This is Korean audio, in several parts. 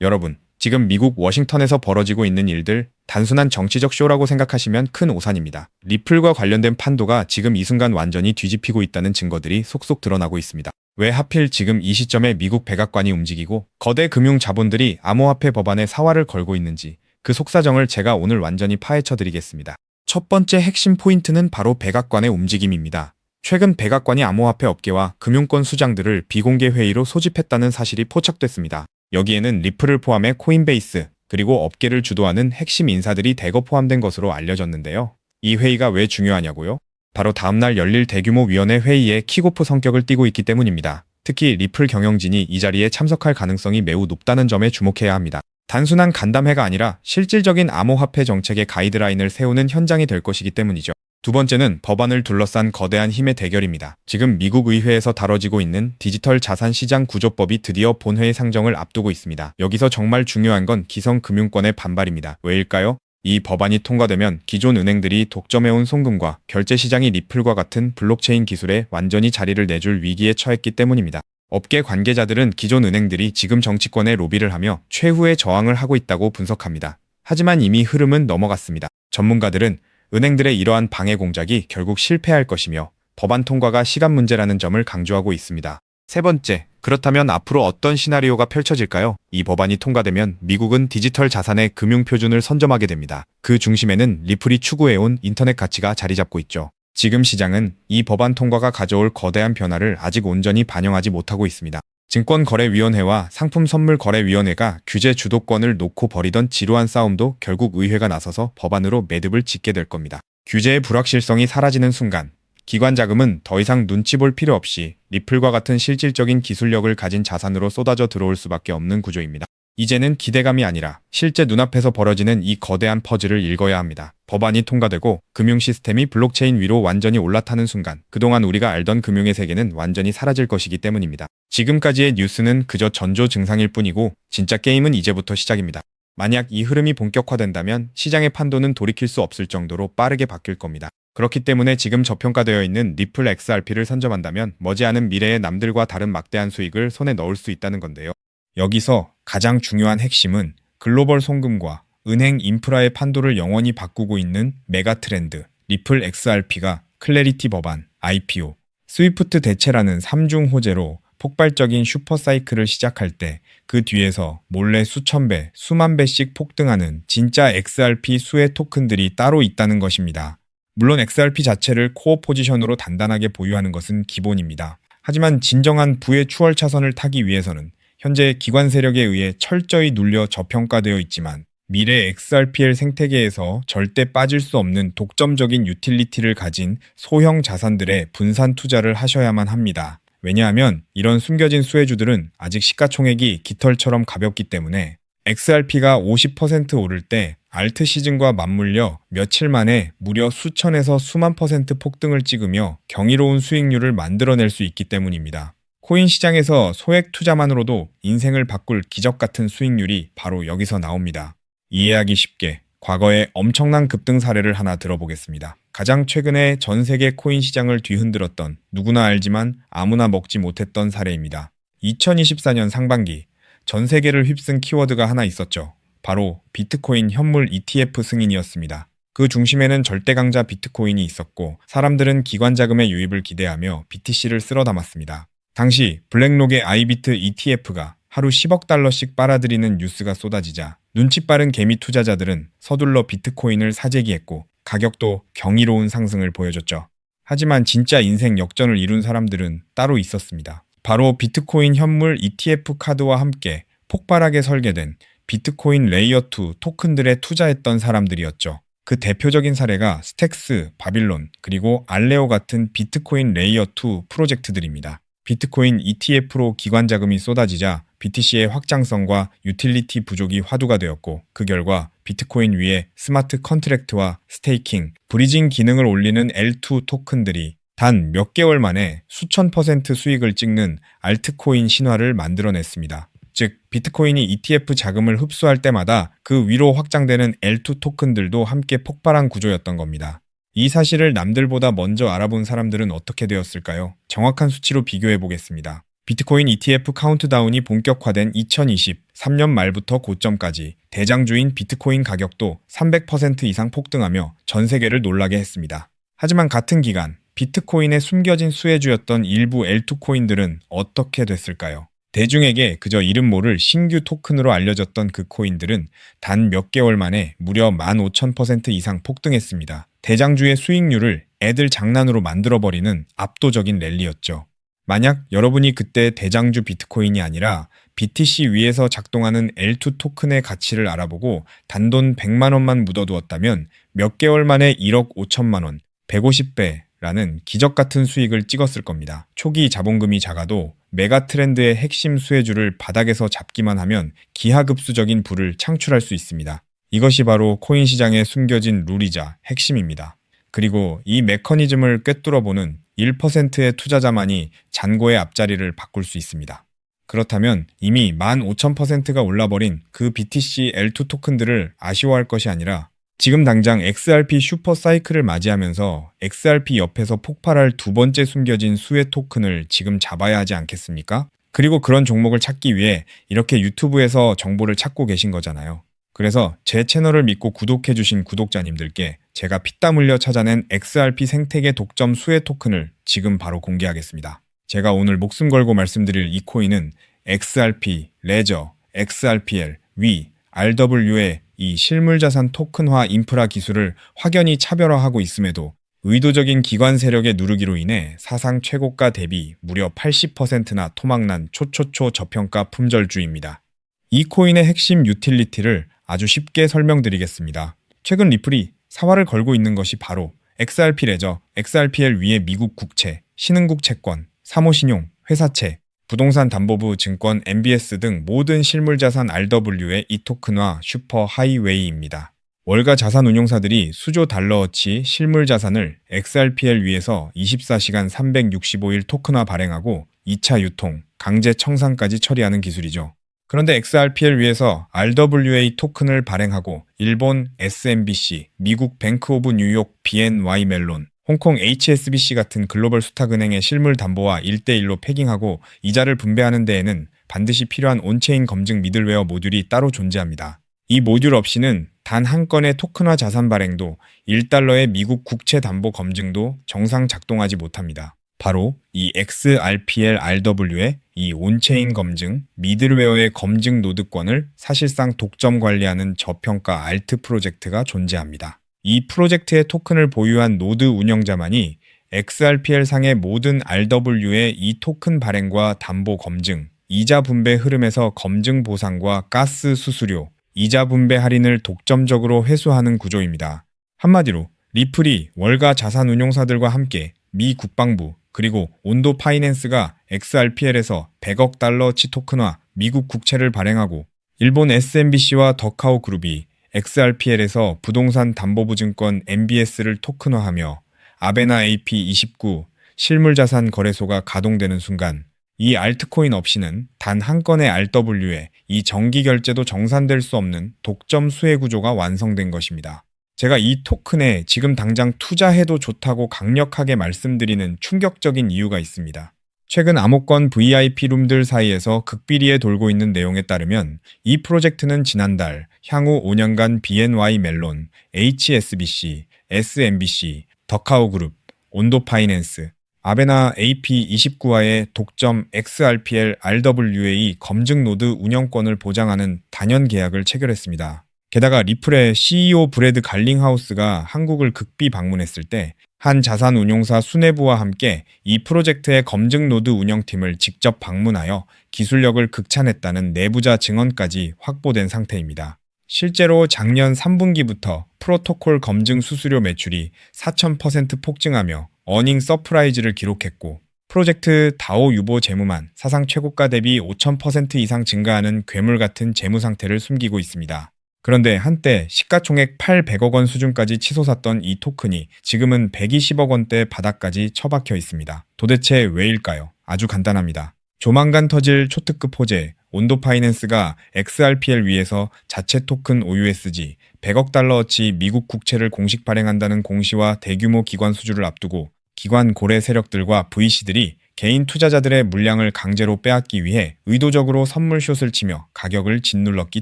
여러분, 지금 미국 워싱턴에서 벌어지고 있는 일들 단순한 정치적 쇼라고 생각하시면 큰 오산입니다. 리플과 관련된 판도가 지금 이 순간 완전히 뒤집히고 있다는 증거들이 속속 드러나고 있습니다. 왜 하필 지금 이 시점에 미국 백악관이 움직이고 거대 금융 자본들이 암호화폐 법안에 사활을 걸고 있는지 그 속사정을 제가 오늘 완전히 파헤쳐 드리겠습니다. 첫 번째 핵심 포인트는 바로 백악관의 움직임입니다. 최근 백악관이 암호화폐 업계와 금융권 수장들을 비공개 회의로 소집했다는 사실이 포착됐습니다. 여기에는 리플을 포함해 코인베이스, 그리고 업계를 주도하는 핵심 인사들이 대거 포함된 것으로 알려졌는데요. 이 회의가 왜 중요하냐고요? 바로 다음날 열릴 대규모 위원회 회의에 킥오프 성격을 띠고 있기 때문입니다. 특히 리플 경영진이 이 자리에 참석할 가능성이 매우 높다는 점에 주목해야 합니다. 단순한 간담회가 아니라 실질적인 암호화폐 정책의 가이드라인을 세우는 현장이 될 것이기 때문이죠. 두 번째는 법안을 둘러싼 거대한 힘의 대결입니다. 지금 미국 의회에서 다뤄지고 있는 디지털 자산 시장 구조법이 드디어 본회의 상정을 앞두고 있습니다. 여기서 정말 중요한 건 기성금융권의 반발입니다. 왜일까요? 이 법안이 통과되면 기존 은행들이 독점해온 송금과 결제 시장이 리플과 같은 블록체인 기술에 완전히 자리를 내줄 위기에 처했기 때문입니다. 업계 관계자들은 기존 은행들이 지금 정치권에 로비를 하며 최후의 저항을 하고 있다고 분석합니다. 하지만 이미 흐름은 넘어갔습니다. 전문가들은 은행들의 이러한 방해 공작이 결국 실패할 것이며 법안 통과가 시간 문제라는 점을 강조하고 있습니다. 세 번째, 그렇다면 앞으로 어떤 시나리오가 펼쳐질까요? 이 법안이 통과되면 미국은 디지털 자산의 금융 표준을 선점하게 됩니다. 그 중심에는 리플이 추구해온 인터넷 가치가 자리 잡고 있죠. 지금 시장은 이 법안 통과가 가져올 거대한 변화를 아직 온전히 반영하지 못하고 있습니다. 증권거래위원회와 상품선물거래위원회가 규제 주도권을 놓고 벌이던 지루한 싸움도 결국 의회가 나서서 법안으로 매듭을 짓게 될 겁니다. 규제의 불확실성이 사라지는 순간 기관 자금은 더 이상 눈치 볼 필요 없이 리플과 같은 실질적인 기술력을 가진 자산으로 쏟아져 들어올 수밖에 없는 구조입니다. 이제는 기대감이 아니라 실제 눈앞에서 벌어지는 이 거대한 퍼즐을 읽어야 합니다. 법안이 통과되고 금융 시스템이 블록체인 위로 완전히 올라타는 순간 그동안 우리가 알던 금융의 세계는 완전히 사라질 것이기 때문입니다. 지금까지의 뉴스는 그저 전조 증상일 뿐이고 진짜 게임은 이제부터 시작입니다. 만약 이 흐름이 본격화된다면 시장의 판도는 돌이킬 수 없을 정도로 빠르게 바뀔 겁니다. 그렇기 때문에 지금 저평가되어 있는 리플 XRP를 선점한다면 머지않은 미래의 남들과 다른 막대한 수익을 손에 넣을 수 있다는 건데요. 여기서 가장 중요한 핵심은 글로벌 송금과 은행 인프라의 판도를 영원히 바꾸고 있는 메가 트렌드, 리플 XRP가 클래리티 법안, IPO, 스위프트 대체라는 3중 호재로 폭발적인 슈퍼사이클을 시작할 때 그 뒤에서 몰래 수천 배, 수만 배씩 폭등하는 진짜 XRP 수혜 토큰들이 따로 있다는 것입니다. 물론 XRP 자체를 코어 포지션으로 단단하게 보유하는 것은 기본입니다. 하지만 진정한 부의 추월 차선을 타기 위해서는 현재 기관 세력에 의해 철저히 눌려 저평가되어 있지만 미래 XRPL 생태계에서 절대 빠질 수 없는 독점적인 유틸리티를 가진 소형 자산들의 분산 투자를 하셔야만 합니다. 왜냐하면 이런 숨겨진 수혜주들은 아직 시가총액이 깃털처럼 가볍기 때문에 XRP가 50% 오를 때 알트 시즌과 맞물려 며칠 만에 무려 수천에서 수만 퍼센트 폭등을 찍으며 경이로운 수익률을 만들어낼 수 있기 때문입니다. 코인 시장에서 소액 투자만으로도 인생을 바꿀 기적 같은 수익률이 바로 여기서 나옵니다. 이해하기 쉽게 과거의 엄청난 급등 사례를 하나 들어보겠습니다. 가장 최근에 전 세계 코인 시장을 뒤흔들었던 누구나 알지만 아무나 먹지 못했던 사례입니다. 2024년 상반기 전 세계를 휩쓴 키워드가 하나 있었죠. 바로 비트코인 현물 ETF 승인이었습니다. 그 중심에는 절대 강자 비트코인이 있었고 사람들은 기관 자금의 유입을 기대하며 BTC를 쓸어 담았습니다. 당시 블랙록의 아이비트 ETF가 하루 10억 달러씩 빨아들이는 뉴스가 쏟아지자 눈치 빠른 개미 투자자들은 서둘러 비트코인을 사재기했고 가격도 경이로운 상승을 보여줬죠. 하지만 진짜 인생 역전을 이룬 사람들은 따로 있었습니다. 바로 비트코인 현물 ETF 카드와 함께 폭발하게 설계된 비트코인 레이어2 토큰들에 투자했던 사람들이었죠. 그 대표적인 사례가 스택스, 바빌론, 그리고 알레오 같은 비트코인 레이어2 프로젝트들입니다. 비트코인 ETF로 기관 자금이 쏟아지자 BTC의 확장성과 유틸리티 부족이 화두가 되었고 그 결과 비트코인 위에 스마트 컨트랙트와 스테이킹, 브리징 기능을 올리는 L2 토큰들이 단 몇 개월 만에 수천 퍼센트 수익을 찍는 알트코인 신화를 만들어냈습니다. 즉 비트코인이 ETF 자금을 흡수할 때마다 그 위로 확장되는 L2 토큰들도 함께 폭발한 구조였던 겁니다. 이 사실을 남들보다 먼저 알아본 사람들은 어떻게 되었을까요? 정확한 수치로 비교해 보겠습니다. 비트코인 ETF 카운트다운이 본격화된 2023년 말부터 고점까지 대장주인 비트코인 가격도 300% 이상 폭등하며 전 세계를 놀라게 했습니다. 하지만 같은 기간 비트코인의 숨겨진 수혜주였던 일부 L2 코인들은 어떻게 됐을까요? 대중에게 그저 이름 모를 신규 토큰으로 알려졌던 그 코인들은 단 몇 개월 만에 무려 15,000% 이상 폭등했습니다. 대장주의 수익률을 애들 장난으로 만들어버리는 압도적인 랠리였죠. 만약 여러분이 그때 대장주 비트코인이 아니라 BTC 위에서 작동하는 L2 토큰의 가치를 알아보고 단돈 100만 원만 묻어두었다면 몇 개월 만에 1억 5천만 원, 150배라는 기적 같은 수익을 찍었을 겁니다. 초기 자본금이 작아도 메가 트렌드의 핵심 수혜주를 바닥에서 잡기만 하면 기하급수적인 부를 창출할 수 있습니다. 이것이 바로 코인 시장에 숨겨진 룰이자 핵심입니다. 그리고 이 메커니즘을 꿰뚫어보는 1%의 투자자만이 잔고의 앞자리를 바꿀 수 있습니다. 그렇다면 이미 15,000%가 올라버린 그 BTC L2 토큰들을 아쉬워할 것이 아니라 지금 당장 XRP 슈퍼 사이클을 맞이하면서 XRP 옆에서 폭발할 두 번째 숨겨진 수혜 토큰을 지금 잡아야 하지 않겠습니까? 그리고 그런 종목을 찾기 위해 이렇게 유튜브에서 정보를 찾고 계신 거잖아요. 그래서 제 채널을 믿고 구독해주신 구독자님들께 제가 피땀 흘려 찾아낸 XRP 생태계 독점 수혜 토큰을 지금 바로 공개하겠습니다. 제가 오늘 목숨 걸고 말씀드릴 이 코인은 XRP, 레저, XRPL, 위, RW의 이 실물자산 토큰화 인프라 기술을 확연히 차별화하고 있음에도 의도적인 기관 세력의 누르기로 인해 사상 최고가 대비 무려 80%나 토막난 초초초 저평가 품절주입니다. 이 코인의 핵심 유틸리티를 아주 쉽게 설명드리겠습니다. 최근 리플이 사활을 걸고 있는 것이 바로 XRP 레저, XRPL 위의 미국 국채, 신흥국 채권, 사모신용, 회사채, 부동산 담보부 증권 MBS 등 모든 실물자산 RW의 이 토큰화 슈퍼 하이웨이입니다. 월가 자산운용사들이 수조 달러어치 실물자산을 XRPL 위에서 24시간 365일 토큰화 발행하고 2차 유통, 강제 청산까지 처리하는 기술이죠. 그런데 XRPL 위에서 RWA 토큰을 발행하고 일본 SMBC, 미국 뱅크 오브 뉴욕 BNY 멜론, 홍콩 HSBC 같은 글로벌 수탁은행의 실물 담보와 1대1로 패깅하고 이자를 분배하는 데에는 반드시 필요한 온체인 검증 미들웨어 모듈이 따로 존재합니다. 이 모듈 없이는 단 한 건의 토큰화 자산 발행도 1달러의 미국 국채 담보 검증도 정상 작동하지 못합니다. 바로 이 XRPL RW의 이 온체인 검증, 미들웨어의 검증 노드권을 사실상 독점 관리하는 저평가 알트 프로젝트가 존재합니다. 이 프로젝트의 토큰을 보유한 노드 운영자만이 XRPL 상의 모든 RW의 이 토큰 발행과 담보 검증, 이자 분배 흐름에서 검증 보상과 가스 수수료, 이자 분배 할인을 독점적으로 회수하는 구조입니다. 한마디로 리플이 월가 자산운용사들과 함께 미 국방부 그리고 온도 파이낸스가 XRPL에서 100억 달러치 토큰화 미국 국채를 발행하고 일본 SMBC와 더카오 그룹이 XRPL에서 부동산 담보부 증권 MBS를 토큰화하며 아베나 AP29 실물자산 거래소가 가동되는 순간 이 알트코인 없이는 단 한 건의 RW에 이 정기 결제도 정산될 수 없는 독점 수혜 구조가 완성된 것입니다. 제가 이 토큰에 지금 당장 투자해도 좋다고 강력하게 말씀드리는 충격적인 이유가 있습니다. 최근 암호권 VIP 룸들 사이에서 극비리에 돌고 있는 내용에 따르면 이 프로젝트는 지난달 향후 5년간 BNY 멜론, HSBC, SMBC, 더카오 그룹, 온도 파이낸스, 아베나 AP29와의 독점 XRPL RWA 검증 노드 운영권을 보장하는 단연 계약을 체결했습니다. 게다가 리플의 CEO 브래드 갈링하우스가 한국을 극비 방문했을 때 한 자산운용사 수뇌부와 함께 이 프로젝트의 검증 노드 운영팀을 직접 방문하여 기술력을 극찬했다는 내부자 증언까지 확보된 상태입니다. 실제로 작년 3분기부터 프로토콜 검증 수수료 매출이 4,000% 폭증하며 어닝 서프라이즈를 기록했고 프로젝트 다오 유보 재무만 사상 최고가 대비 5,000% 이상 증가하는 괴물 같은 재무 상태를 숨기고 있습니다. 그런데 한때 시가총액 800억 원 수준까지 치솟았던 이 토큰이 지금은 120억 원대 바닥까지 처박혀 있습니다. 도대체 왜일까요? 아주 간단합니다. 조만간 터질 초특급 호재, 온도 파이낸스가 XRPL 위에서 자체 토큰 OUSG 100억 달러어치 미국 국채를 공식 발행한다는 공시와 대규모 기관 수주를 앞두고 기관 고래 세력들과 VC들이 개인 투자자들의 물량을 강제로 빼앗기 위해 의도적으로 선물숏을 치며 가격을 짓눌렀기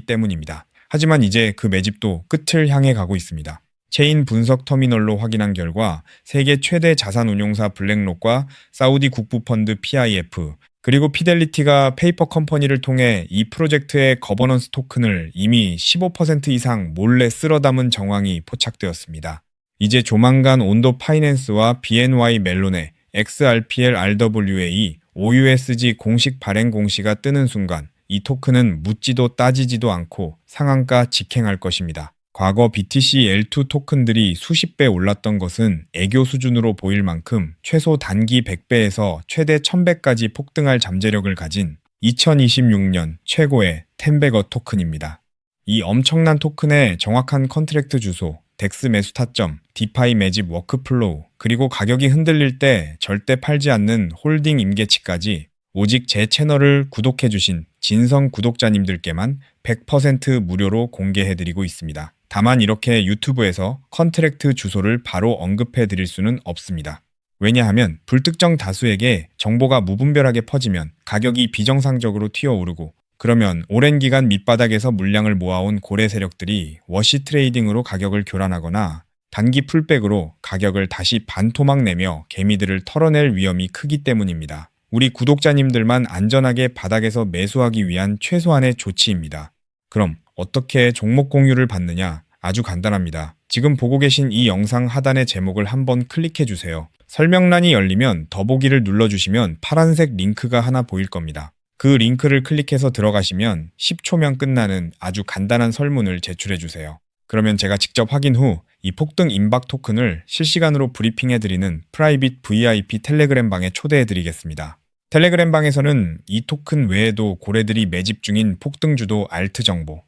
때문입니다. 하지만 이제 그 매집도 끝을 향해 가고 있습니다. 체인 분석 터미널로 확인한 결과 세계 최대 자산운용사 블랙록과 사우디 국부펀드 PIF, 그리고 피델리티가 페이퍼 컴퍼니를 통해 이 프로젝트의 거버넌스 토큰을 이미 15% 이상 몰래 쓸어 담은 정황이 포착되었습니다. 이제 조만간 온도 파이낸스와 BNY 멜론의 XRPL RWA OUSG 공식 발행 공시가 뜨는 순간 이 토큰은 묻지도 따지지도 않고 상한가 직행할 것입니다. 과거 BTC L2 토큰들이 수십 배 올랐던 것은 애교 수준으로 보일 만큼 최소 단기 100배에서 최대 1000배까지 폭등할 잠재력을 가진 2026년 최고의 텐베거 토큰입니다. 이 엄청난 토큰의 정확한 컨트랙트 주소, 덱스 매수 타점, 디파이 매집 워크플로우, 그리고 가격이 흔들릴 때 절대 팔지 않는 홀딩 임계치까지 오직 제 채널을 구독해주신 진성 구독자님들께만 100% 무료로 공개해드리고 있습니다. 다만 이렇게 유튜브에서 컨트랙트 주소를 바로 언급해드릴 수는 없습니다. 왜냐하면 불특정 다수에게 정보가 무분별하게 퍼지면 가격이 비정상적으로 튀어오르고, 그러면 오랜 기간 밑바닥에서 물량을 모아온 고래 세력들이 워시 트레이딩으로 가격을 교란하거나 단기 풀백으로 가격을 다시 반토막 내며 개미들을 털어낼 위험이 크기 때문입니다. 우리 구독자님들만 안전하게 바닥에서 매수하기 위한 최소한의 조치입니다. 그럼 어떻게 종목 공유를 받느냐? 아주 간단합니다. 지금 보고 계신 이 영상 하단의 제목을 한번 클릭해 주세요. 설명란이 열리면 더보기를 눌러주시면 파란색 링크가 하나 보일 겁니다. 그 링크를 클릭해서 들어가시면 10초면 끝나는 아주 간단한 설문을 제출해 주세요. 그러면 제가 직접 확인 후 이 폭등 임박 토큰을 실시간으로 브리핑해드리는 프라이빗 VIP 텔레그램 방에 초대해드리겠습니다. 텔레그램 방에서는 이 토큰 외에도 고래들이 매집 중인 폭등주도 알트 정보,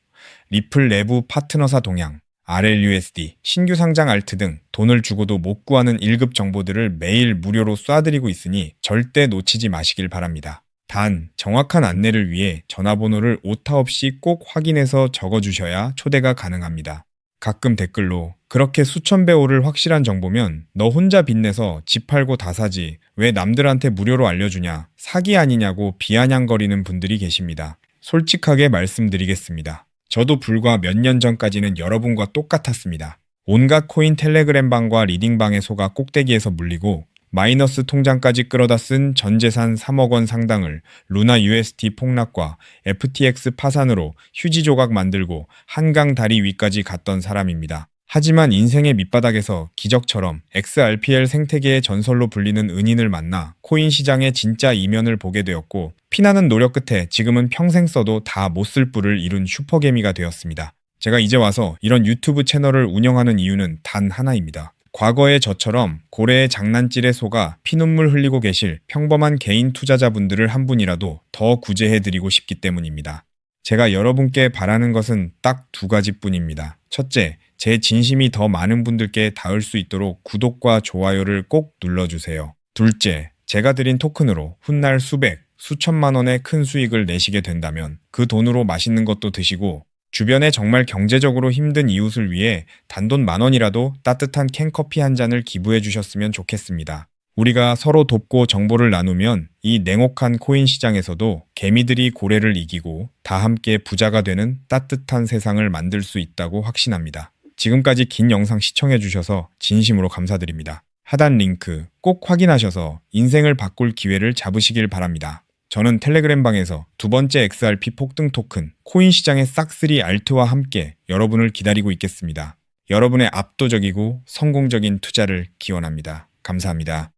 리플 내부 파트너사 동향, RLUSD, 신규 상장 알트 등 돈을 주고도 못 구하는 1급 정보들을 매일 무료로 쏴드리고 있으니 절대 놓치지 마시길 바랍니다. 단, 정확한 안내를 위해 전화번호를 오타 없이 꼭 확인해서 적어주셔야 초대가 가능합니다. 가끔 댓글로 그렇게 수천 배 오를 확실한 정보면 너 혼자 빚내서 집 팔고 다 사지 왜 남들한테 무료로 알려주냐, 사기 아니냐고 비아냥거리는 분들이 계십니다. 솔직하게 말씀드리겠습니다. 저도 불과 몇 년 전까지는 여러분과 똑같았습니다. 온갖 코인 텔레그램 방과 리딩방에 속아 꼭대기에서 물리고 마이너스 통장까지 끌어다 쓴 전재산 3억 원 상당을 루나 UST 폭락과 FTX 파산으로 휴지 조각 만들고 한강 다리 위까지 갔던 사람입니다. 하지만 인생의 밑바닥에서 기적처럼 XRPL 생태계의 전설로 불리는 은인을 만나 코인 시장의 진짜 이면을 보게 되었고, 피나는 노력 끝에 지금은 평생 써도 다 못 쓸 뿔을 이룬 슈퍼개미가 되었습니다. 제가 이제 와서 이런 유튜브 채널을 운영하는 이유는 단 하나입니다. 과거의 저처럼 고래의 장난질에 속아 피눈물 흘리고 계실 평범한 개인 투자자분들을 한 분이라도 더 구제해드리고 싶기 때문입니다. 제가 여러분께 바라는 것은 딱 두 가지뿐입니다. 첫째, 제 진심이 더 많은 분들께 닿을 수 있도록 구독과 좋아요를 꼭 눌러주세요. 둘째, 제가 드린 토큰으로 훗날 수백, 수천만 원의 큰 수익을 내시게 된다면 그 돈으로 맛있는 것도 드시고, 주변에 정말 경제적으로 힘든 이웃을 위해 단돈 10,000원이라도 따뜻한 캔커피 한 잔을 기부해 주셨으면 좋겠습니다. 우리가 서로 돕고 정보를 나누면 이 냉혹한 코인 시장에서도 개미들이 고래를 이기고 다 함께 부자가 되는 따뜻한 세상을 만들 수 있다고 확신합니다. 지금까지 긴 영상 시청해 주셔서 진심으로 감사드립니다. 하단 링크 꼭 확인하셔서 인생을 바꿀 기회를 잡으시길 바랍니다. 저는 텔레그램 방에서 두 번째 XRP 폭등 토큰 코인 시장의 싹쓸이 알트와 함께 여러분을 기다리고 있겠습니다. 여러분의 압도적이고 성공적인 투자를 기원합니다. 감사합니다.